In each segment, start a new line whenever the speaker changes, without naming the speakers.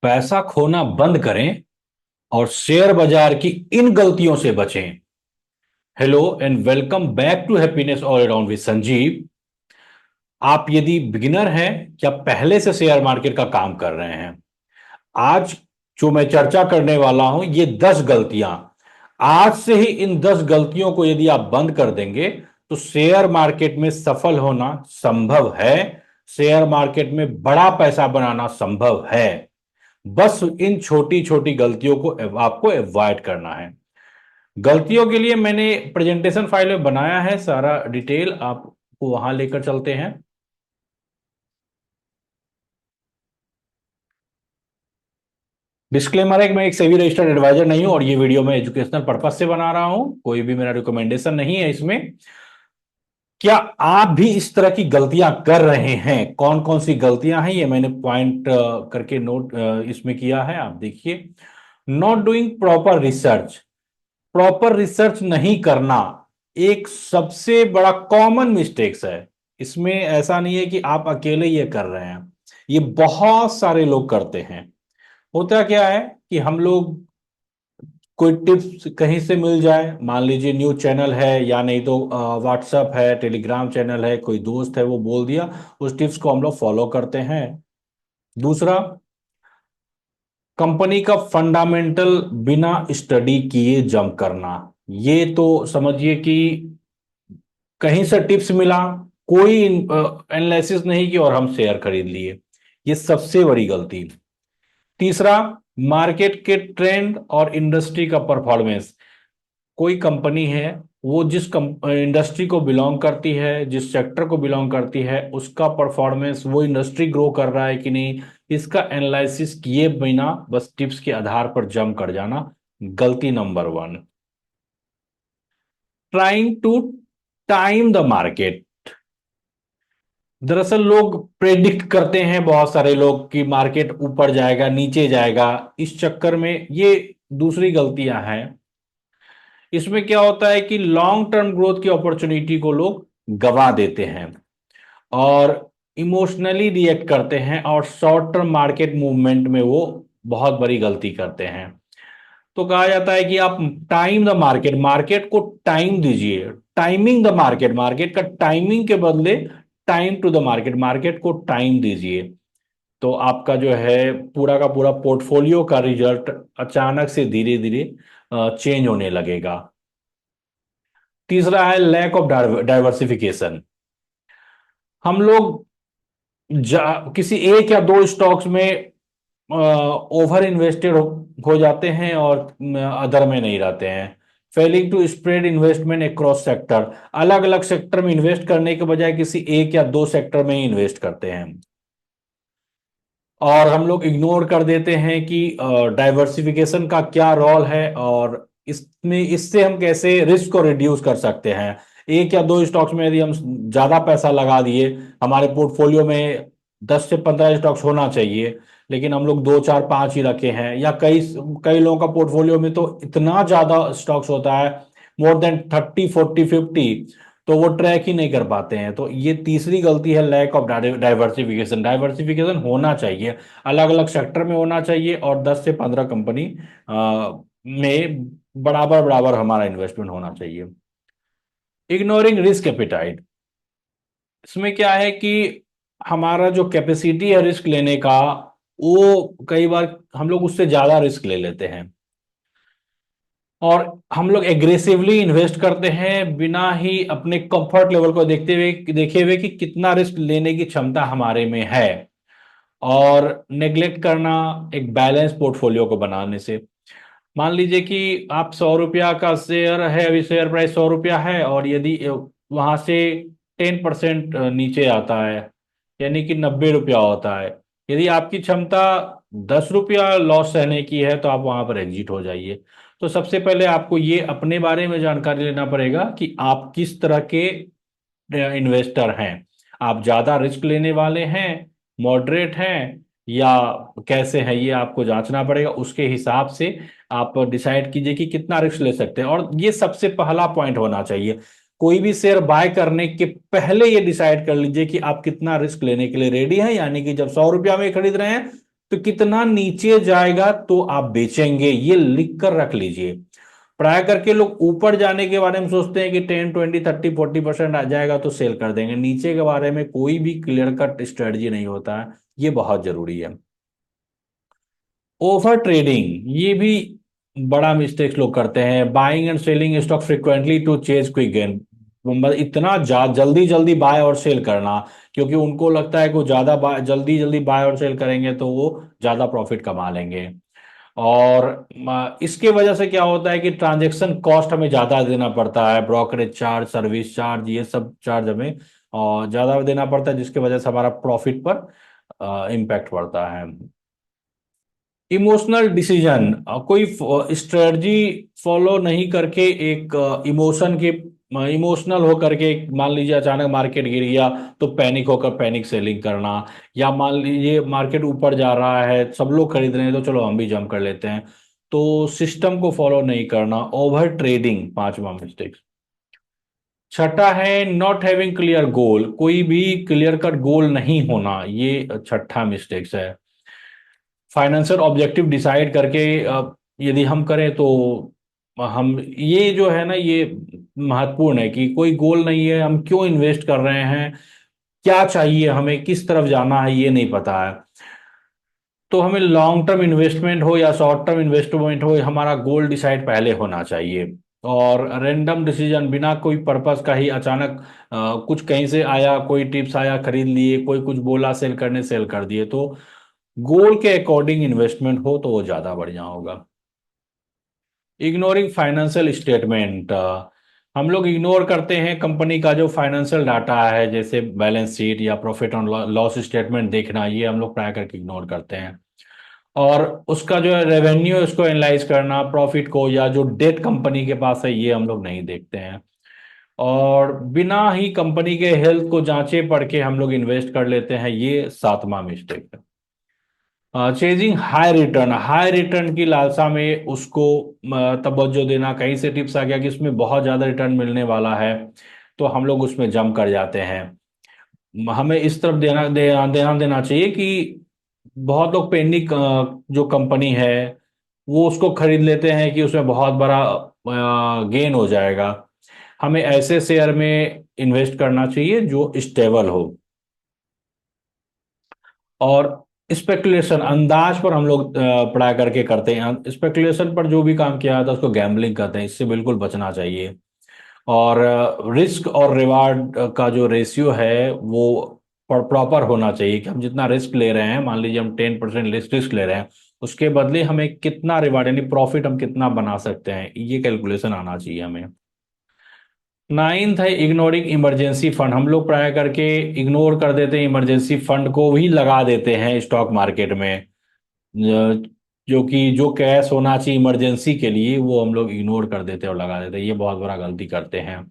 पैसा खोना बंद करें और शेयर बाजार की इन गलतियों से बचें। Hello and welcome back to happiness all around with Sanjeev. आप यदि बिगिनर हैं या पहले से शेयर मार्केट का काम कर रहे हैं, आज जो मैं चर्चा करने वाला हूं ये 10 गलतियां। आज से ही इन 10 गलतियों को यदि आप बंद कर देंगे तो शेयर मार्केट में सफल होना संभव है। शेयर मार्केट में बड़ा पैसा बनाना संभव है। बस इन छोटी छोटी गलतियों को आपको अवॉइड करना है। गलतियों के लिए मैंने प्रेजेंटेशन फाइल में बनाया है सारा डिटेल, आपको वहां लेकर चलते हैं। डिस्क्लेमर है कि मैं एक सेबी रजिस्टर्ड एडवाइजर नहीं हूं और ये वीडियो मैं एजुकेशनल पर्पज से बना रहा हूं, कोई भी मेरा रिकमेंडेशन नहीं है इसमें। क्या आप भी इस तरह की गलतियां कर रहे हैं? कौन कौन सी गलतियां हैं ये मैंने पॉइंट करके नोट इसमें किया है, आप देखिए। Not doing proper research. Proper research नहीं करना एक सबसे बड़ा कॉमन मिस्टेक्स है। इसमें ऐसा नहीं है कि आप अकेले ये कर रहे हैं, ये बहुत सारे लोग करते हैं। होता क्या है कि हम लोग कोई टिप्स कहीं से मिल जाए, मान लीजिए न्यूज चैनल है या नहीं तो व्हाट्सएप है, टेलीग्राम चैनल है, कोई दोस्त है वो बोल दिया, उस टिप्स को हम लोग फॉलो करते हैं। दूसरा, कंपनी का फंडामेंटल बिना स्टडी किए जंप करना। ये तो समझिए कि कहीं से टिप्स मिला, कोई एनालिसिस नहीं की और हम शेयर खरीद लिए, ये सबसे बड़ी गलती। तीसरा, मार्केट के ट्रेंड और इंडस्ट्री का परफॉर्मेंस। कोई कंपनी है, वो जिस इंडस्ट्री को बिलोंग करती है, जिस सेक्टर को बिलोंग करती है, उसका परफॉर्मेंस, वो इंडस्ट्री ग्रो कर रहा है कि नहीं, इसका एनालिसिस किए बिना बस टिप्स के आधार पर जंप कर जाना, गलती number 1। Trying to time the market. दरअसल लोग प्रेडिक्ट करते हैं, बहुत सारे लोग, कि मार्केट ऊपर जाएगा नीचे जाएगा। इस चक्कर में ये दूसरी गलतियां हैं। इसमें क्या होता है कि लॉन्ग टर्म ग्रोथ की अपॉर्चुनिटी को लोग गवा देते हैं और इमोशनली रिएक्ट करते हैं और शॉर्ट टर्म मार्केट मूवमेंट में वो बहुत बड़ी गलती करते हैं। तो कहा जाता है कि आप टाइम द मार्केट, मार्केट को टाइम दीजिए। टाइमिंग द मार्केट, मार्केट का टाइमिंग के बदले time to the market, market को टाइम दीजिए। तो आपका जो है पूरा का पूरा पोर्टफोलियो का रिजल्ट अचानक से धीरे धीरे चेंज होने लगेगा। तीसरा है लैक ऑफ डाइवर्सिफिकेशन। हम लोग किसी एक या दो स्टॉक्स में ओवर इन्वेस्टेड हो जाते हैं और अदर में नहीं रहते हैं। Failing to spread investment across sector. अलग अलग सेक्टर में इन्वेस्ट करने के बजाय किसी एक या दो सेक्टर में ही इन्वेस्ट करते हैं और हम लोग इग्नोर कर देते हैं कि डाइवर्सिफिकेशन का क्या रोल है और इसमें इससे हम कैसे रिस्क को रिड्यूस कर सकते हैं। एक या दो स्टॉक्स में यदि हम ज्यादा पैसा लगा दिए, हमारे पोर्टफोलियो में 10 से 15 स्टॉक्स होना चाहिए, लेकिन हम लोग दो चार पांच ही रखे हैं, या कई कई लोगों का पोर्टफोलियो में तो इतना ज्यादा स्टॉक्स होता है, मोर देन 30 40 50, तो वो ट्रैक ही नहीं कर पाते हैं। तो ये तीसरी गलती है, लैक ऑफ डाइवर्सिफिकेशन। डाइवर्सिफिकेशन होना चाहिए, अलग अलग सेक्टर में होना चाहिए और 10 से 15 कंपनी में बराबर बराबर हमारा इन्वेस्टमेंट होना चाहिए। Ignoring risk appetite. इसमें क्या है कि हमारा जो कैपेसिटी है रिस्क लेने का, वो कई बार हम लोग उससे ज्यादा रिस्क ले लेते हैं और हम लोग एग्रेसिवली इन्वेस्ट करते हैं बिना ही अपने कंफर्ट लेवल को देखते हुए, देखे हुए कि कितना रिस्क लेने की क्षमता हमारे में है, और नेग्लेक्ट करना एक बैलेंस पोर्टफोलियो को बनाने से। मान लीजिए कि आप 100 रुपया का शेयर है, अभी शेयर प्राइस 100 रुपया है, और यदि वहां से 10% नीचे आता है, यानी कि 90 रुपया होता है, यदि आपकी क्षमता 10 रुपया लॉस सहने की है तो आप वहां पर एग्जिट हो जाइए। तो सबसे पहले आपको ये अपने बारे में जानकारी लेना पड़ेगा कि आप किस तरह के इन्वेस्टर हैं। आप ज्यादा रिस्क लेने वाले हैं, मॉडरेट हैं, या कैसे हैं, ये आपको जांचना पड़ेगा। उसके हिसाब से आप डिसाइड कीजिए कि कितना रिस्क ले सकते हैं, और ये सबसे पहला पॉइंट होना चाहिए। कोई भी शेयर बाय करने के पहले ये डिसाइड कर लीजिए कि आप कितना रिस्क लेने के लिए रेडी हैं, यानी कि जब 100 रुपया में खरीद रहे हैं तो कितना नीचे जाएगा तो आप बेचेंगे, ये लिख कर रख लीजिए। प्राय करके लोग ऊपर जाने के बारे में सोचते हैं कि 10, 20, 30, 40% आ जाएगा तो सेल कर देंगे, नीचे के बारे में कोई भी क्लियर कट स्ट्रेटजी नहीं होता है। ये बहुत जरूरी है। ओवर ट्रेडिंग, ये भी बड़ा मिस्टेक्स लोग करते हैं। Buying and selling stock frequently to chase quick gain, मतलब इतना जल्दी जल्दी बाय और सेल करना, क्योंकि उनको लगता है कि वो ज्यादा जल्दी जल्दी बाय और सेल करेंगे तो वो ज्यादा प्रॉफिट कमा लेंगे। और इसके वजह से क्या होता है कि ट्रांजैक्शन कॉस्ट हमें ज्यादा देना पड़ता है, ब्रोकरेज चार्ज, सर्विस चार्ज, ये सब चार्ज हमें और ज्यादा देना पड़ता है, जिसकी वजह से हमारा प्रॉफिट पर इम्पैक्ट पड़ता है। इमोशनल डिसीजन, कोई स्ट्रेटजी फॉलो नहीं करके एक इमोशन के इमोशनल होकर के, मान लीजिए अचानक मार्केट गिर गया तो पैनिक होकर पैनिक सेलिंग करना, या मान लीजिए मार्केट ऊपर जा रहा है सब लोग खरीद रहे हैं तो चलो हम भी जंप कर लेते हैं, तो सिस्टम को फॉलो नहीं करना, ओवर ट्रेडिंग, पांचवा मिस्टेक। छठा है नॉट हैविंग क्लियर गोल, कोई भी क्लियर कट गोल नहीं होना, ये छठा मिस्टेक्स है। फाइनेंशियल ऑब्जेक्टिव डिसाइड करके यदि हम करें तो हम, ये जो है ना ये महत्वपूर्ण है कि कोई गोल नहीं है, हम क्यों इन्वेस्ट कर रहे हैं, क्या चाहिए हमें, किस तरफ जाना है, ये नहीं पता है। तो हमें लॉन्ग टर्म इन्वेस्टमेंट हो या शॉर्ट टर्म इन्वेस्टमेंट हो, हमारा गोल डिसाइड पहले होना चाहिए। और रैंडम डिसीजन, बिना कोई पर्पस का ही अचानक कुछ कहीं से आया, कोई टिप्स आया खरीद लिए, कोई कुछ बोला सेल करने, सेल कर दिए, तो गोल के अकॉर्डिंग इन्वेस्टमेंट हो तो वो ज्यादा बढ़िया होगा। इग्नोरिंग फाइनेंशियल स्टेटमेंट, हम लोग इग्नोर करते हैं कंपनी का जो फाइनेंशियल डाटा है, जैसे बैलेंस शीट या प्रॉफिट और लॉस स्टेटमेंट देखना, ये हम लोग प्राय करके इग्नोर करते हैं। और उसका जो है रेवेन्यू, उसको एनालाइज करना प्रॉफिट को, या जो डेट कंपनी के पास है, ये हम लोग नहीं देखते हैं। और बिना ही कंपनी के हेल्थ को जांचे पढ़ के हम लोग इन्वेस्ट कर लेते हैं, ये सातवां मिस्टेक है। Chasing high return, high return की लालसा में उसको तवज्जो देना, कहीं से टिप्स आ गया कि उसमें बहुत ज्यादा रिटर्न मिलने वाला है तो हम लोग उसमें जंप कर जाते हैं। हमें इस तरफ ध्यान देना चाहिए कि बहुत लोग पेंडिंग जो कंपनी है वो उसको खरीद लेते हैं कि उसमें बहुत बड़ा गेन हो जाएगा। हमें ऐसे शेयर में इन्वेस्ट करना चाहिए जो स्टेबल हो। और स्पेकुलेशन, अंदाज पर हम लोग पढ़ाई करके करते हैं, स्पेकुलेशन पर जो भी काम किया जाता है उसको गैम्बलिंग कहते हैं, इससे बिल्कुल बचना चाहिए। और रिस्क और रिवार्ड का जो रेशियो है वो प्रॉपर होना चाहिए, कि हम जितना रिस्क ले रहे हैं, मान लीजिए हम 10% रिस्क ले रहे हैं, उसके बदले हमें कितना रिवार्ड यानी प्रॉफिट हम कितना बना सकते हैं, ये कैलकुलेशन आना चाहिए हमें। नाइन्थ है इग्नोरिंग इमरजेंसी फंड, हम लोग प्राय करके इग्नोर कर देते हैं, इमरजेंसी फंड को भी लगा देते हैं स्टॉक मार्केट में। जो कि जो कैश होना चाहिए इमरजेंसी के लिए वो हम लोग इग्नोर कर देते हैं और लगा देते हैं, ये बहुत बड़ा गलती करते हैं।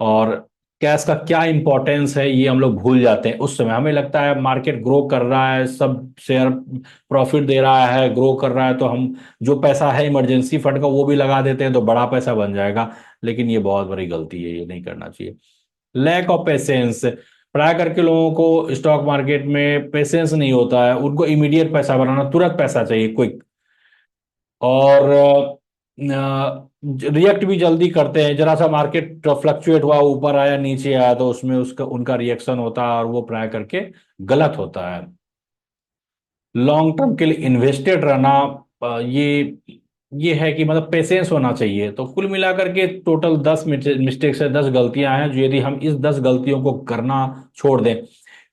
और कैश का क्या इंपॉर्टेंस है ये हम लोग भूल जाते हैं, उस समय हमें लगता है मार्केट ग्रो कर रहा है, सब शेयर प्रॉफिट दे रहा है, ग्रो कर रहा है, तो हम जो पैसा है इमरजेंसी फंड का वो भी लगा देते हैं तो बड़ा पैसा बन जाएगा। लेकिन ये बहुत बड़ी गलती है, ये नहीं करना चाहिए। लैक ऑफ पेशेंस, प्राय करके लोगों को स्टॉक मार्केट में पेशेंस नहीं होता है, उनको इमीडिएट पैसा बनाना, तुरंत पैसा चाहिए, क्विक। और रिएक्ट भी जल्दी करते हैं, जरा सा मार्केट फ्लक्चुएट हुआ, ऊपर आया नीचे आया तो उसमें उसका उनका रिएक्शन होता है और वो प्राय करके गलत होता है। लॉन्ग टर्म के लिए इन्वेस्टेड रहना, ये है कि मतलब पेशेंस होना चाहिए। तो कुल मिलाकर के टोटल 10 मिस्टेक्स है, 10 गलतियां हैं, जो यदि हम इस 10 गलतियों को करना छोड़ दें,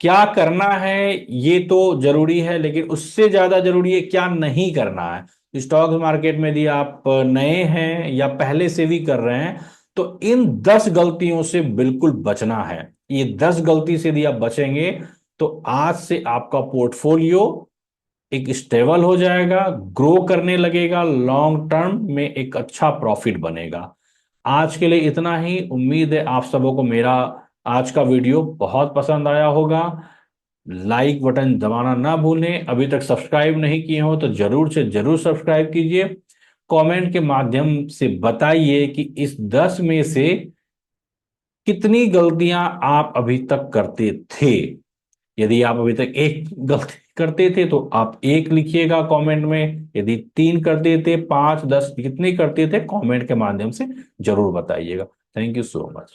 क्या करना है ये तो जरूरी है, लेकिन उससे ज्यादा जरूरी है क्या नहीं करना है। स्टॉक मार्केट में यदि आप नए हैं या पहले से भी कर रहे हैं तो इन 10 गलतियों से बिल्कुल बचना है। ये 10 गलती से यदि आप बचेंगे तो आज से आपका पोर्टफोलियो एक स्टेबल हो जाएगा, ग्रो करने लगेगा, लॉन्ग टर्म में एक अच्छा प्रॉफिट बनेगा। आज के लिए इतना ही, उम्मीद है आप सबों को मेरा आज का वीडियो बहुत पसंद आया होगा। लाइक बटन दबाना ना भूलें, अभी तक सब्सक्राइब नहीं किए हो तो जरूर से जरूर सब्सक्राइब कीजिए। कमेंट के माध्यम से बताइए कि इस 10 में से कितनी गलतियां आप अभी तक करते थे। यदि आप अभी तक एक गलती करते थे तो आप एक लिखिएगा कमेंट में, यदि तीन करते थे, पांच, 10, कितने करते थे कमेंट के माध्यम से जरूर बताइएगा। Thank you so much.